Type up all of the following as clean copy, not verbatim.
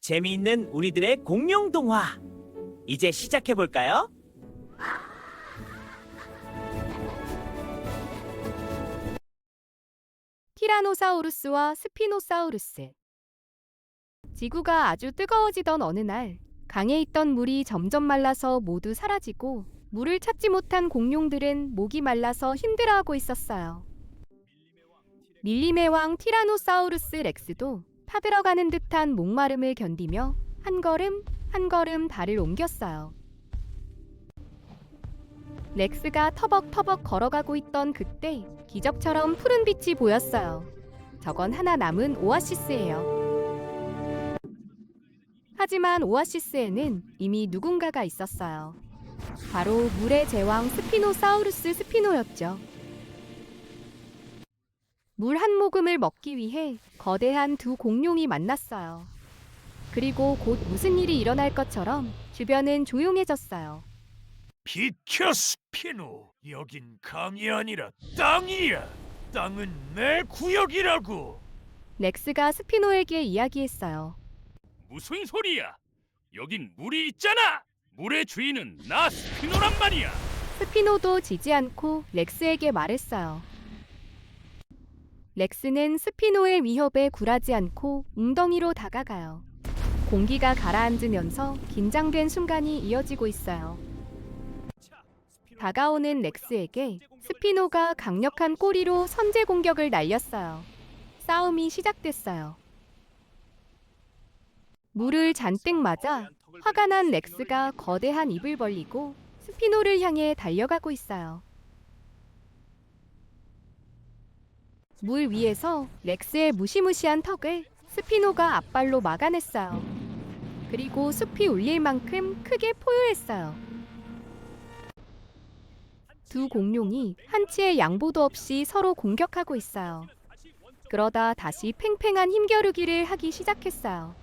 재미있는 우리들의 공룡 동화. 이제 시작해 볼까요? 티라노사우루스와 스피노사우루스. 지구가 아주 뜨거워지던 어느 날, 강에 있던 물이 점점 말라서 모두 사라지고 물을 찾지 못한 공룡들은 목이 말라서 힘들어하고 있었어요. 밀림의 왕 티라노사우루스 렉스도 타들어가는 듯한 목마름을 견디며 한 걸음 한 걸음 발을 옮겼어요. 렉스가 터벅터벅 걸어가고 있던 그때 기적처럼 푸른 빛이 보였어요. 저건 하나 남은 오아시스예요. 하지만 오아시스에는 이미 누군가가 있었어요. 바로 물의 제왕 스피노사우루스 스피노였죠. 물 한 모금을 먹기 위해 거대한 두 공룡이 만났어요. 그리고 곧 무슨 일이 일어날 것처럼 주변은 조용해졌어요. 비켜 스피노, 여긴 강이 아니라 땅이야. 땅은 내 구역이라고. 렉스가 스피노에게 이야기했어요. 무슨 소리야? 여긴 물이 있잖아. 물의 주인은 나 스피노란 말이야. 스피노도 지지 않고 렉스에게 말했어요. 렉스는 스피노의 위협에 굴하지 않고 웅덩이로 다가가요. 공기가 가라앉으면서 긴장된 순간이 이어지고 있어요. 다가오는 렉스에게 스피노가 강력한 꼬리로 선제 공격을 날렸어요. 싸움이 시작됐어요. 물을 잔뜩 맞아 화가 난 렉스가 거대한 입을 벌리고 스피노를 향해 달려가고 있어요. 물 위에서 렉스의 무시무시한 턱을 스피노가 앞발로 막아냈어요. 그리고 숲이 울릴 만큼 크게 포효했어요. 두 공룡이 한치의 양보도 없이 서로 공격하고 있어요. 그러다 다시 팽팽한 힘겨루기를 하기 시작했어요.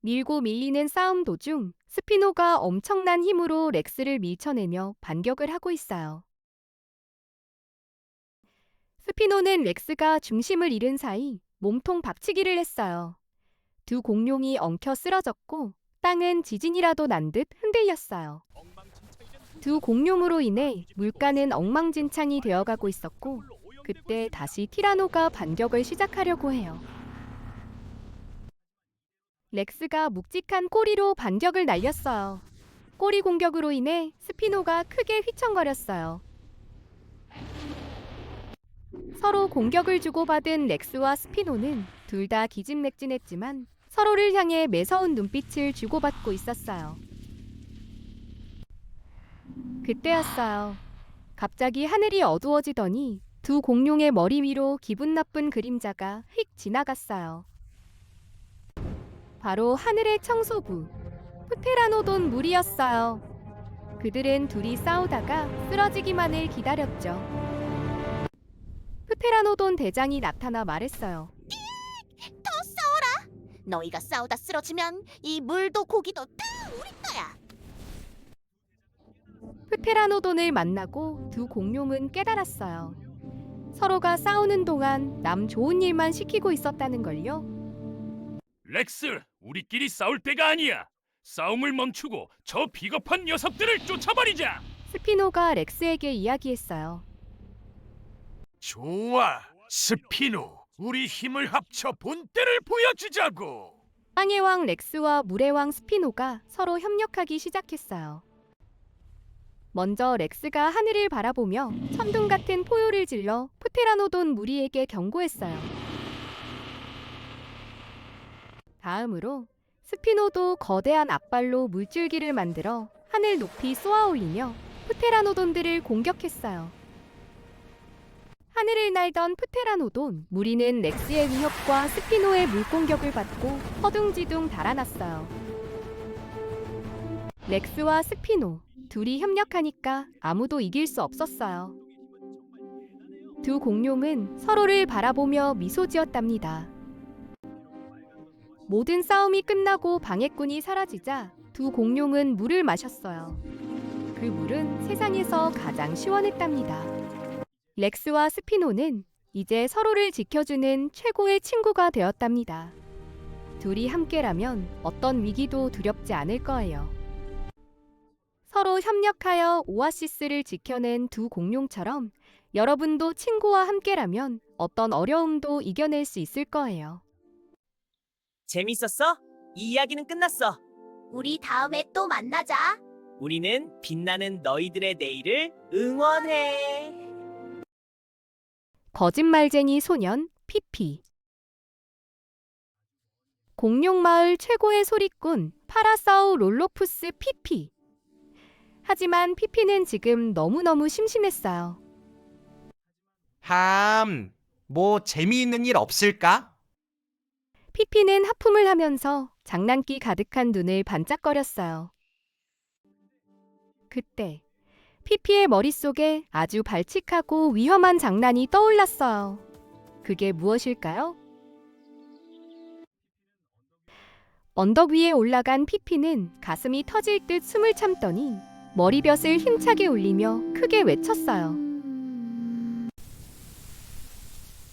밀고 밀리는 싸움 도중 스피노가 엄청난 힘으로 렉스를 밀쳐내며 반격을 하고 있어요. 스피노는 렉스가 중심을 잃은 사이 몸통 박치기를 했어요. 두 공룡이 엉켜 쓰러졌고 땅은 지진이라도 난 듯 흔들렸어요. 두 공룡으로 인해 물가는 엉망진창이 되어가고 있었고 그때 다시 티라노가 반격을 시작하려고 해요. 렉스가 묵직한 꼬리로 반격을 날렸어요. 꼬리 공격으로 인해 스피노가 크게 휘청거렸어요. 서로 공격을 주고받은 렉스와 스피노는 둘 다 기진맥진했지만 서로를 향해 매서운 눈빛을 주고받고 있었어요. 그때였어요. 갑자기 하늘이 어두워지더니 두 공룡의 머리 위로 기분 나쁜 그림자가 휙 지나갔어요. 바로 하늘의 청소부, 프테라노돈 무리였어요. 그들은 둘이 싸우다가 쓰러지기만을 기다렸죠. 프테라노돈 대장이 나타나 말했어요. 더 싸워라! 너희가 싸우다 쓰러지면 이 물도 고기도 다 우리 거야! 프테라노돈을 만나고 두 공룡은 깨달았어요. 서로가 싸우는 동안 남 좋은 일만 시키고 있었다는 걸요. 렉스, 우리끼리 싸울 때가 아니야. 싸움을 멈추고 저 비겁한 녀석들을 쫓아버리자. 스피노가 렉스에게 이야기했어요. 좋아, 스피노. 우리 힘을 합쳐 본때를 보여주자고. 땅의 왕 렉스와 물의 왕 스피노가 서로 협력하기 시작했어요. 먼저 렉스가 하늘을 바라보며 천둥 같은 포효를 질러 프테라노돈 무리에게 경고했어요. 다음으로 스피노도 거대한 앞발로 물줄기를 만들어 하늘 높이 쏘아올리며 프테라노돈들을 공격했어요. 하늘을 날던 프테라노돈 무리는 렉스의 위협과 스피노의 물공격을 받고 허둥지둥 달아났어요. 렉스와 스피노 둘이 협력하니까 아무도 이길 수 없었어요. 두 공룡은 서로를 바라보며 미소 지었답니다. 모든 싸움이 끝나고 방해꾼이 사라지자 두 공룡은 물을 마셨어요. 그 물은 세상에서 가장 시원했답니다. 렉스와 스피노는 이제 서로를 지켜주는 최고의 친구가 되었답니다. 둘이 함께라면 어떤 위기도 두렵지 않을 거예요. 서로 협력하여 오아시스를 지켜낸 두 공룡처럼 여러분도 친구와 함께라면 어떤 어려움도 이겨낼 수 있을 거예요. 재밌었어? 이 이야기는 끝났어. 우리 다음에 또 만나자. 우리는 빛나는 너희들의 내일을 응원해. 거짓말쟁이 소년 피피. 공룡마을 최고의 소리꾼 파라사우 롤로푸스 피피. 하지만 피피는 지금 너무너무 심심했어요. 뭐 재미있는 일 없을까? 피피는 하품을 하면서 장난기 가득한 눈을 반짝거렸어요. 그때 피피의 머릿속에 아주 발칙하고 위험한 장난이 떠올랐어요. 그게 무엇일까요? 언덕 위에 올라간 피피는 가슴이 터질 듯 숨을 참더니 머리볕을 힘차게 울리며 크게 외쳤어요.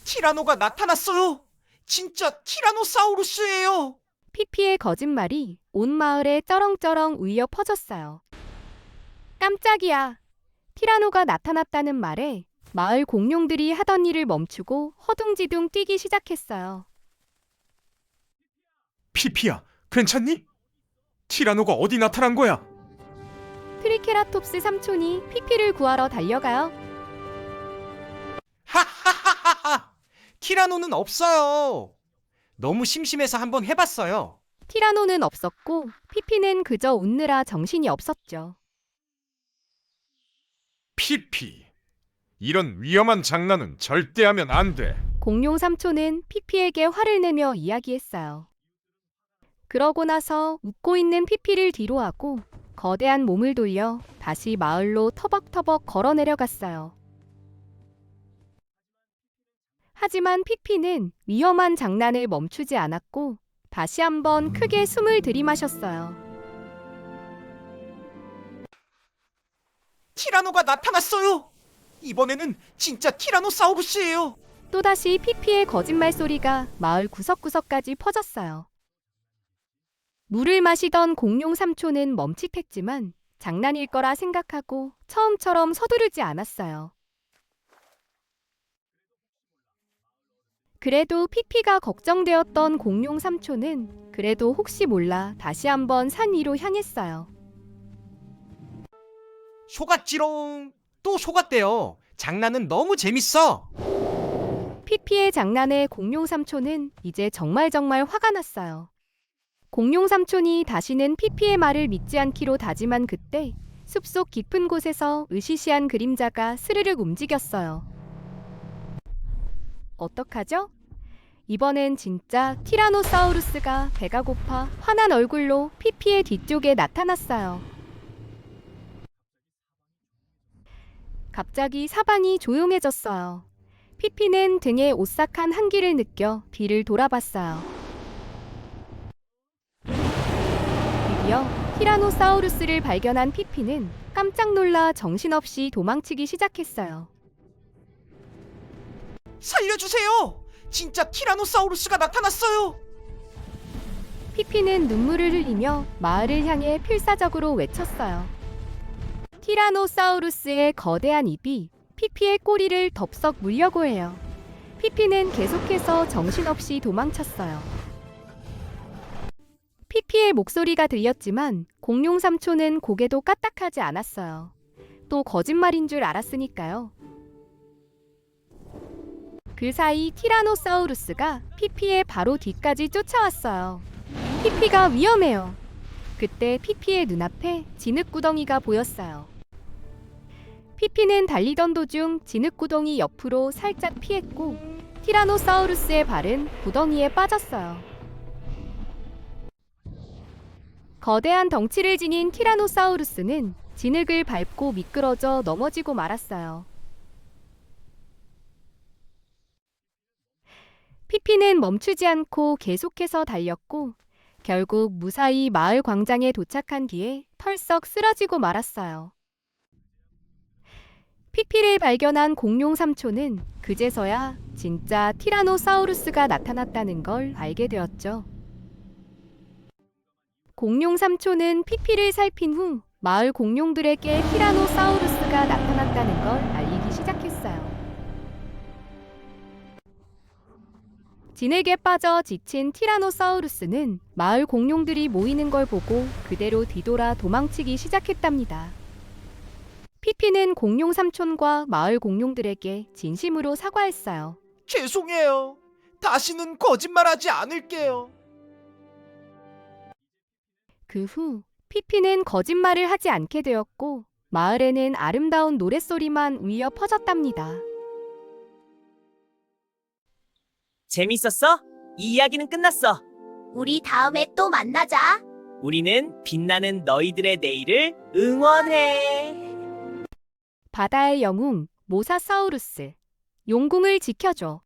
티라노가 나타났어요! 진짜 티라노사우루스예요! 피피의 거짓말이 온 마을에 쩌렁쩌렁 울려 퍼졌어요. 깜짝이야! 티라노가 나타났다는 말에 마을 공룡들이 하던 일을 멈추고 허둥지둥 뛰기 시작했어요. 피피야, 괜찮니? 티라노가 어디 나타난 거야? 트리케라톱스 삼촌이 피피를 구하러 달려가요. 하하하하하! 티라노는 없어요. 너무 심심해서 한번 해봤어요. 티라노는 없었고 피피는 그저 웃느라 정신이 없었죠. 피피, 이런 위험한 장난은 절대 하면 안 돼. 공룡 삼촌은 피피에게 화를 내며 이야기했어요. 그러고 나서 웃고 있는 피피를 뒤로하고 거대한 몸을 돌려 다시 마을로 터벅터벅 걸어 내려갔어요. 하지만 피피는 위험한 장난을 멈추지 않았고 다시 한번 크게 숨을 들이마셨어요. 티라노가 나타났어요! 이번에는 진짜 티라노사우루스예요! 또다시 피피의 거짓말 소리가 마을 구석구석까지 퍼졌어요. 물을 마시던 공룡 삼촌은 멈칫했지만 장난일 거라 생각하고 처음처럼 서두르지 않았어요. 그래도 피피가 걱정되었던 공룡 삼촌은 그래도 혹시 몰라 다시 한번 산 위로 향했어요. 속았지롱! 또 속았대요. 장난은 너무 재밌어! 피피의 장난에 공룡 삼촌은 이제 정말 화가 났어요. 공룡 삼촌이 다시는 피피의 말을 믿지 않기로 다짐한 그때 숲속 깊은 곳에서 으시시한 그림자가 스르륵 움직였어요. 어떡하죠? 이번엔 진짜 티라노사우루스가 배가 고파 화난 얼굴로 피피의 뒤쪽에 나타났어요. 갑자기 사방이 조용해졌어요. 피피는 등에 오싹한 한기를 느껴 뒤를 돌아봤어요. 드디어 티라노사우루스를 발견한 피피는 깜짝 놀라 정신없이 도망치기 시작했어요. 살려주세요! 진짜 티라노사우루스가 나타났어요! 피피는 눈물을 흘리며 마을을 향해 필사적으로 외쳤어요. 티라노사우루스의 거대한 입이 피피의 꼬리를 덥석 물려고 해요. 피피는 계속해서 정신없이 도망쳤어요. 피피의 목소리가 들렸지만 공룡 삼촌은 고개도 까딱하지 않았어요. 또 거짓말인 줄 알았으니까요. 그 사이 티라노사우루스가 피피의 바로 뒤까지 쫓아왔어요. 피피가 위험해요. 그때 피피의 눈앞에 진흙구덩이가 보였어요. 피피는 달리던 도중 진흙구덩이 옆으로 살짝 피했고 티라노사우루스의 발은 구덩이에 빠졌어요. 거대한 덩치를 지닌 티라노사우루스는 진흙을 밟고 미끄러져 넘어지고 말았어요. 피피는 멈추지 않고 계속해서 달렸고 결국 무사히 마을 광장에 도착한 뒤에 털썩 쓰러지고 말았어요. 피피를 발견한 공룡 삼촌은 그제서야 진짜 티라노사우루스가 나타났다는 걸 알게 되었죠. 공룡 삼촌은 피피를 살핀 후 마을 공룡들에게 티라노사우루스가 나타났다는 걸 알리기 시작했어요. 진흙에 빠져 지친 티라노사우루스는 마을 공룡들이 모이는 걸 보고 그대로 뒤돌아 도망치기 시작했답니다. 피피는 공룡 삼촌과 마을 공룡들에게 진심으로 사과했어요. 죄송해요. 다시는 거짓말하지 않을게요. 그 후 피피는 거짓말을 하지 않게 되었고 마을에는 아름다운 노랫소리만 울려 퍼졌답니다. 재밌었어? 이 이야기는 끝났어. 우리 다음에 또 만나자. 우리는 빛나는 너희들의 내일을 응원해. 바다의 영웅 모사사우루스, 용궁을 지켜줘.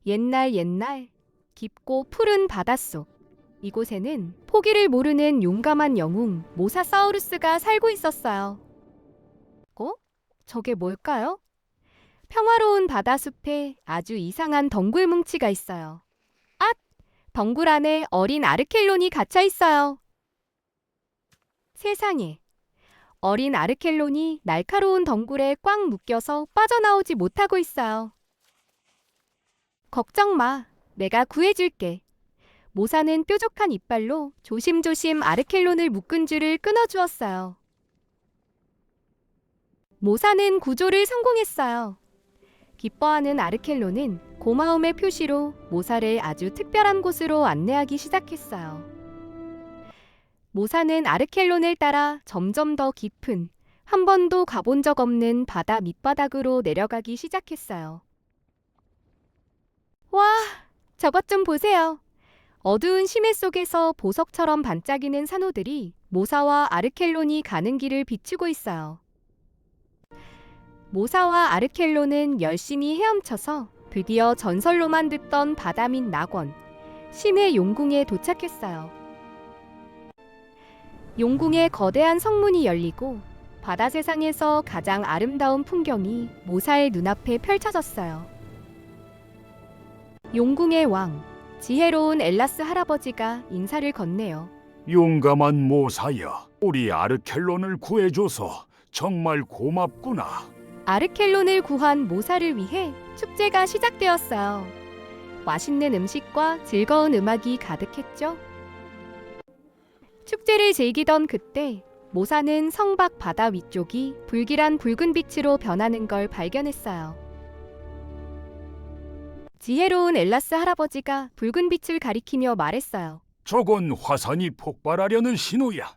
옛날 깊고 푸른 바닷속, 이곳에는 포기를 모르는 용감한 영웅 모사사우루스가 살고 있었어요. 저게 뭘까요? 평화로운 바다숲에 아주 이상한 덩굴 뭉치가 있어요. 덩굴 안에 어린 아르켈론이 갇혀 있어요. 세상에, 어린 아르켈론이 날카로운 덩굴에 꽉 묶여서 빠져나오지 못하고 있어요. 걱정 마, 내가 구해줄게. 모사는 뾰족한 이빨로 조심조심 아르켈론을 묶은 줄을 끊어주었어요. 모사는 구조를 성공했어요. 기뻐하는 아르켈론은 고마움의 표시로 모사를 아주 특별한 곳으로 안내하기 시작했어요. 모사는 아르켈론을 따라 점점 더 깊은, 한 번도 가본 적 없는 바다 밑바닥으로 내려가기 시작했어요. 와, 저것 좀 보세요. 어두운 심해 속에서 보석처럼 반짝이는 산호들이 모사와 아르켈론이 가는 길을 비추고 있어요. 모사와 아르켈론은 열심히 헤엄쳐서 드디어 전설로만 듣던 바다 밑 낙원, 심해 용궁에 도착했어요. 용궁의 거대한 성문이 열리고 바다 세상에서 가장 아름다운 풍경이 모사의 눈앞에 펼쳐졌어요. 용궁의 왕, 지혜로운 엘라스 할아버지가 인사를 건네요. 용감한 모사야, 우리 아르켈론을 구해줘서 정말 고맙구나. 아르켈론을 구한 모사를 위해 축제가 시작되었어요. 맛있는 음식과 즐거운 음악이 가득했죠. 축제를 즐기던 그때 모사는 성 밖 바다 위쪽이 불길한 붉은 빛으로 변하는 걸 발견했어요. 지혜로운 엘라스 할아버지가 붉은 빛을 가리키며 말했어요. 저건 화산이 폭발하려는 신호야.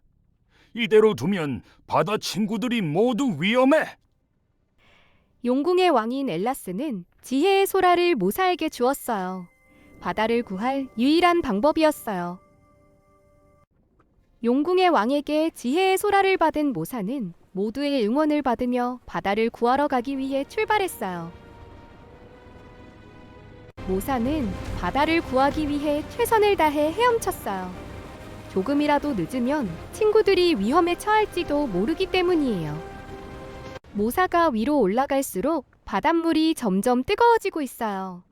이대로 두면 바다 친구들이 모두 위험해. 용궁의 왕인 엘라스는 지혜의 소라를 모사에게 주었어요. 바다를 구할 유일한 방법이었어요. 용궁의 왕에게 지혜의 소라를 받은 모사는 모두의 응원을 받으며 바다를 구하러 가기 위해 출발했어요. 모사는 바다를 구하기 위해 최선을 다해 헤엄쳤어요. 조금이라도 늦으면 친구들이 위험에 처할지도 모르기 때문이에요. 모사가 위로 올라갈수록 바닷물이 점점 뜨거워지고 있어요.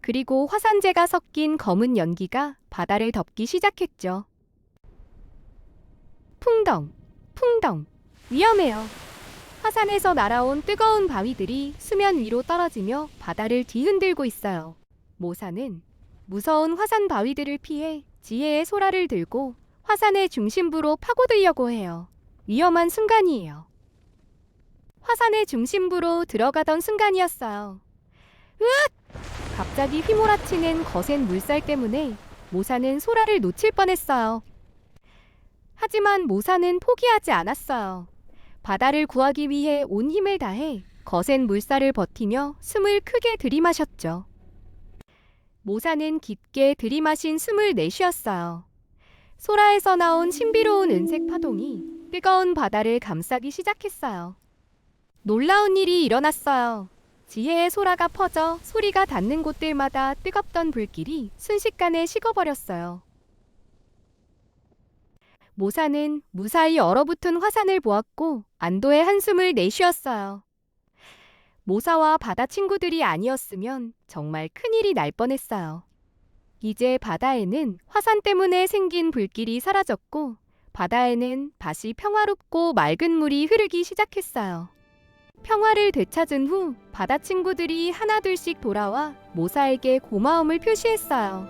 그리고 화산재가 섞인 검은 연기가 바다를 덮기 시작했죠. 풍덩, 위험해요. 화산에서 날아온 뜨거운 바위들이 수면 위로 떨어지며 바다를 뒤흔들고 있어요. 모사는 무서운 화산 바위들을 피해 지혜의 소라를 들고 화산의 중심부로 파고들려고 해요. 위험한 순간이에요. 화산의 중심부로 들어가던 순간이었어요. 갑자기 휘몰아치는 거센 물살 때문에 모사는 소라를 놓칠 뻔했어요. 하지만 모사는 포기하지 않았어요. 바다를 구하기 위해 온 힘을 다해 거센 물살을 버티며 숨을 크게 들이마셨죠. 모사는 깊게 들이마신 숨을 내쉬었어요. 소라에서 나온 신비로운 은색 파동이 뜨거운 바다를 감싸기 시작했어요. 놀라운 일이 일어났어요. 지혜의 소라가 퍼져 소리가 닿는 곳들마다 뜨겁던 불길이 순식간에 식어버렸어요. 모사는 무사히 얼어붙은 화산을 보았고 안도의 한숨을 내쉬었어요. 모사와 바다 친구들이 아니었으면 정말 큰일이 날 뻔했어요. 이제 바다에는 화산 때문에 생긴 불길이 사라졌고 바다에는 다시 평화롭고 맑은 물이 흐르기 시작했어요. 평화를 되찾은 후 바다 친구들이 하나둘씩 돌아와 모사에게 고마움을 표시했어요.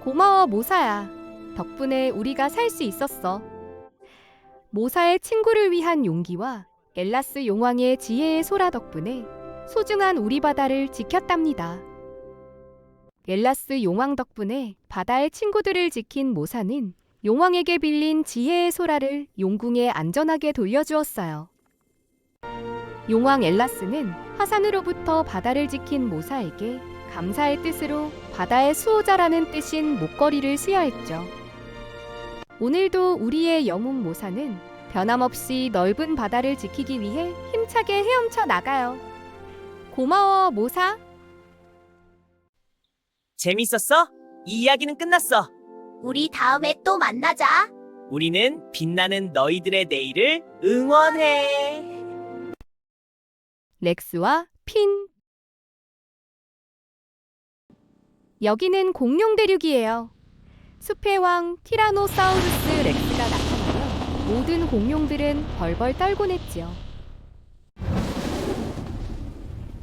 고마워 모사야. 덕분에 우리가 살 수 있었어. 모사의 친구를 위한 용기와 엘라스 용왕의 지혜의 소라 덕분에 소중한 우리 바다를 지켰답니다. 엘라스 용왕 덕분에 바다의 친구들을 지킨 모사는 용왕에게 빌린 지혜의 소라를 용궁에 안전하게 돌려주었어요. 용왕 엘라스는 화산으로부터 바다를 지킨 모사에게 감사의 뜻으로 바다의 수호자라는 뜻인 목걸이를 수여했죠. 오늘도 우리의 영웅 모사는 변함없이 넓은 바다를 지키기 위해 힘차게 헤엄쳐 나가요. 고마워, 모사. 재밌었어? 이 이야기는 끝났어. 우리 다음에 또 만나자. 우리는 빛나는 너희들의 내일을 응원해. 렉스와 핀. 여기는 공룡 대륙이에요. 숲의 왕 티라노사우루스 렉스가 나타나면 모든 공룡들은 벌벌 떨곤 했지요.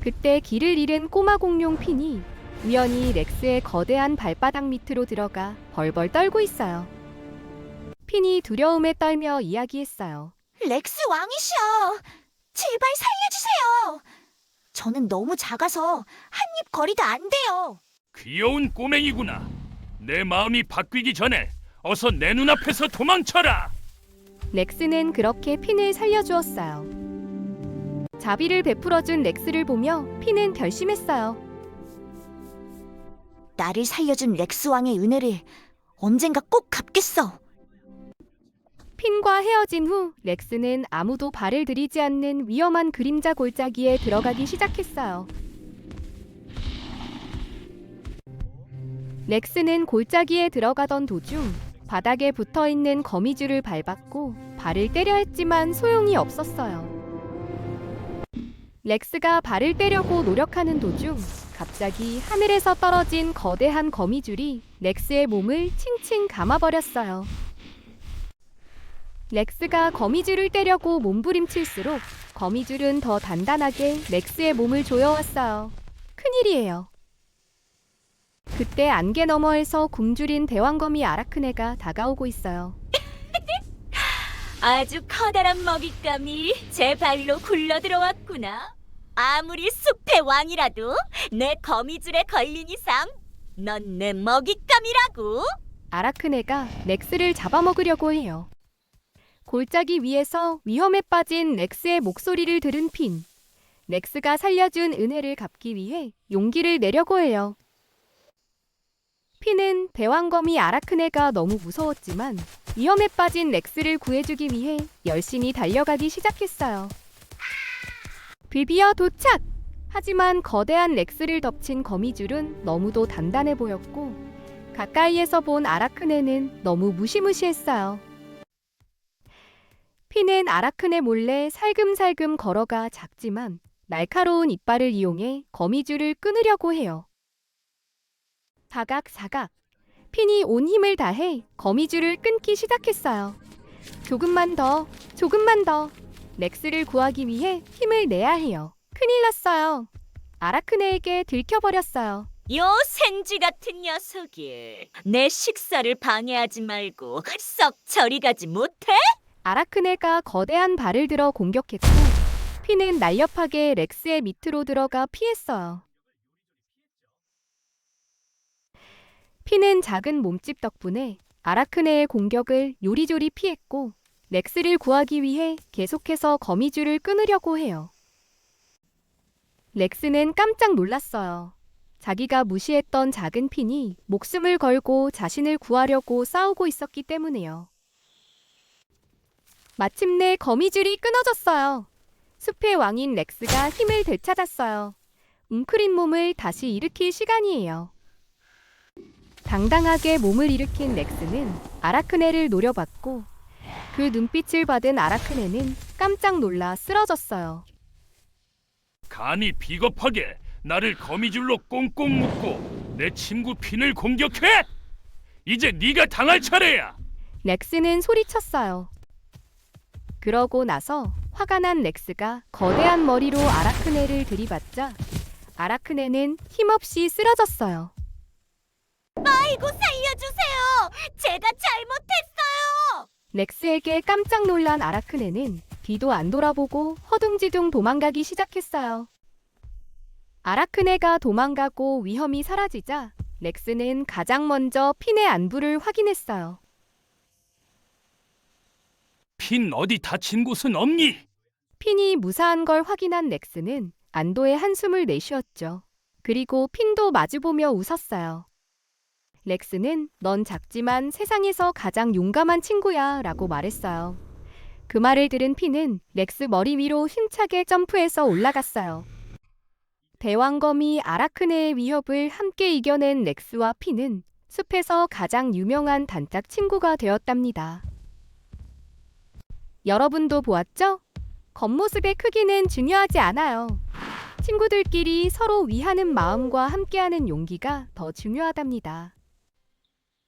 그때 길을 잃은 꼬마 공룡 핀이 우연히 렉스의 거대한 발바닥 밑으로 들어가 벌벌 떨고 있어요. 핀이 두려움에 떨며 이야기했어요. 렉스 왕이시여. 제발 살려주세요. 저는 너무 작아서 한 입 거리도 안 돼요. 귀여운 꼬맹이구나. 내 마음이 바뀌기 전에 어서 내 눈앞에서 도망쳐라. 렉스는 그렇게 핀을 살려주었어요. 자비를 베풀어준 렉스를 보며 핀은 결심했어요. 나를 살려준 렉스 왕의 은혜를 언젠가 꼭 갚겠어. 핀과 헤어진 후 렉스는 아무도 발을 들이지 않는 위험한 그림자 골짜기에 들어가기 시작했어요. 렉스는 골짜기에 들어가던 도중 바닥에 붙어있는 거미줄을 밟았고 발을 때려 했지만 소용이 없었어요. 렉스가 발을 떼려고 노력하는 도중 갑자기 하늘에서 떨어진 거대한 거미줄이 렉스의 몸을 칭칭 감아버렸어요. 렉스가 거미줄을 떼려고 몸부림칠수록 거미줄은 더 단단하게 렉스의 몸을 조여왔어요. 큰일이에요. 그때 안개 너머에서 굶주린 대왕거미 아라크네가 다가오고 있어요. 아주 커다란 먹잇감이 제 발로 굴러 들어왔구나. 아무리 숲의 왕이라도 내 거미줄에 걸린 이상 넌 내 먹잇감이라고. 아라크네가 렉스를 잡아먹으려고 해요. 골짜기 위에서 위험에 빠진 렉스의 목소리를 들은 핀. 렉스가 살려준 은혜를 갚기 위해 용기를 내려고 해요. 핀은 대왕거미 아라크네가 너무 무서웠지만 위험에 빠진 렉스를 구해주기 위해 열심히 달려가기 시작했어요. 드디어 도착! 하지만 거대한 렉스를 덮친 거미줄은 너무도 단단해 보였고 가까이에서 본 아라크네는 너무 무시무시했어요. 핀은 아라크네 몰래 살금살금 걸어가 작지만 날카로운 이빨을 이용해 거미줄을 끊으려고 해요. 사각사각. 핀이 온 힘을 다해 거미줄을 끊기 시작했어요. 조금만 더, 조금만 더. 렉스를 구하기 위해 힘을 내야 해요. 큰일 났어요. 아라크네에게 들켜버렸어요. 요 생쥐 같은 녀석이 내 식사를 방해하지 말고 썩 저리 가지 못해? 아라크네가 거대한 발을 들어 공격했고 핀은 날렵하게 렉스의 밑으로 들어가 피했어요. 핀은 작은 몸집 덕분에 아라크네의 공격을 요리조리 피했고 렉스를 구하기 위해 계속해서 거미줄을 끊으려고 해요. 렉스는 깜짝 놀랐어요. 자기가 무시했던 작은 핀이 목숨을 걸고 자신을 구하려고 싸우고 있었기 때문에요. 마침내 거미줄이 끊어졌어요. 숲의 왕인 렉스가 힘을 되찾았어요. 웅크린 몸을 다시 일으킬 시간이에요. 당당하게 몸을 일으킨 렉스는 아라크네를 노려봤고 그 눈빛을 받은 아라크네는 깜짝 놀라 쓰러졌어요. 감히 비겁하게 나를 거미줄로 꽁꽁 묶고 내 친구 핀을 공격해? 이제 네가 당할 차례야. 렉스는 소리쳤어요. 그러고 나서 화가 난 렉스가 거대한 머리로 아라크네를 들이받자 아라크네는 힘없이 쓰러졌어요. 아이고 살려주세요. 제가 잘못했어요. 렉스에게 깜짝 놀란 아라크네는 뒤도 안 돌아보고 허둥지둥 도망가기 시작했어요. 아라크네가 도망가고 위험이 사라지자 렉스는 가장 먼저 핀의 안부를 확인했어요. 핀 어디 다친 곳은 없니? 핀이 무사한 걸 확인한 렉스는 안도의 한숨을 내쉬었죠. 그리고 핀도 마주보며 웃었어요. 렉스는 넌 작지만 세상에서 가장 용감한 친구야 라고 말했어요. 그 말을 들은 핀은 렉스 머리 위로 힘차게 점프해서 올라갔어요. 대왕거미 아라크네의 위협을 함께 이겨낸 렉스와 핀은 숲에서 가장 유명한 단짝 친구가 되었답니다. 여러분도 보았죠? 겉모습의 크기는 중요하지 않아요. 친구들끼리 서로 위하는 마음과 함께하는 용기가 더 중요하답니다.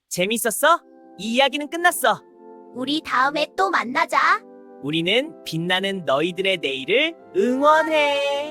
재밌었어? 이 이야기는 끝났어. 우리 다음에 또 만나자. 우리는 빛나는 너희들의 내일을 응원해.